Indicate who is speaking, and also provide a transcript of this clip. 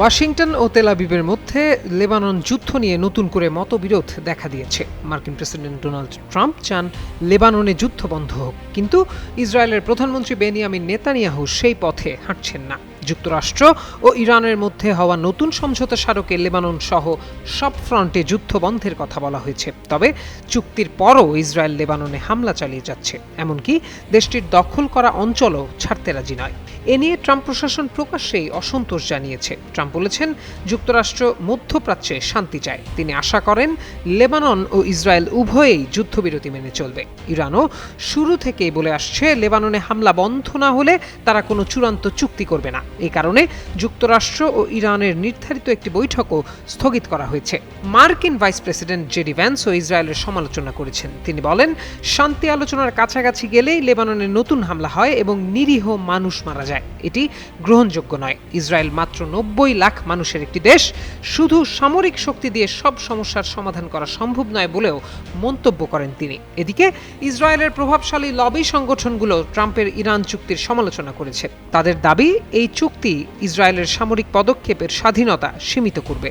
Speaker 1: Washington ও তেল আবিবের মধ্যে Lebanon যুদ্ধ নিয়ে নতুন করে মতবিরোধ দেখা দিয়েছে। মার্কিন প্রেসিডেন্ট ডোনাল্ড ট্রাম্প চান লেবাননে যুদ্ধ বন্ধ হোক, কিন্তু ইসরায়েলের প্রধানমন্ত্রী বেনিয়ামিন নেতানিয়াহু সেই পথে হাঁটছেন না। যুক্তরাষ্ট্র ও ইরানের মধ্যে হওয়া নতুন সমঝোতা স্মারকে লেবানন সহ সব ফ্রন্টে যুদ্ধ বন্ধের কথা বলা হয়েছে। তবে চুক্তির পরও ইসরায়েল লেবাননে হামলা চালিয়ে যাচ্ছে, এমনকি দেশটির দখল করা অঞ্চলও ছাড়তে রাজি নয়। এ নিয়ে ট্রাম্প প্রশাসন প্রকাশ্যেই অসন্তোষ জানিয়েছে। ট্রাম্প বলেছেন, যুক্তরাষ্ট্র মধ্যপ্রাচ্যে শান্তি চায়। তিনি আশা করেন লেবানন ও ইসরায়েল উভয়েই যুদ্ধবিরতি মেনে চলবে। ইরানও শুরু থেকেই বলে আসছে, লেবাননে হামলা বন্ধ না হলে তারা কোনো চূড়ান্ত চুক্তি করবে না। এই কারণে যুক্তরাষ্ট্র ও ইরানের নির্ধারিত একটি বৈঠকও স্থগিত করা হয়েছে। মার্কিন ভাইস প্রেসিডেন্ট জেডি ভ্যান্স ও ইসরায়েলের সমালোচনা করেছেন। তিনি বলেন, শান্তি আলোচনার কাছাকাছি গেলেই লেবাননে নতুন হামলা হয় এবং নিরীহ মানুষ মারা যায়। এটি গ্রহণযোগ্য নয়। ইসরায়েল মাত্র 90 লাখ মানুষের একটি দেশ। শুধু সামরিক শক্তি দিয়ে সব সমস্যার সমাধান করা সম্ভব নয় বলেও মন্তব্য করেন তিনি। এদিকে ইসরায়েলের প্রভাবশালী লবি সংগঠনগুলো ট্রাম্পের ইরান চুক্তির সমালোচনা করেছে। তাদের দাবি, এই চুক্তি ইসরায়েলের সামরিক পদক্ষেপের স্বাধীনতা সীমিত করবে।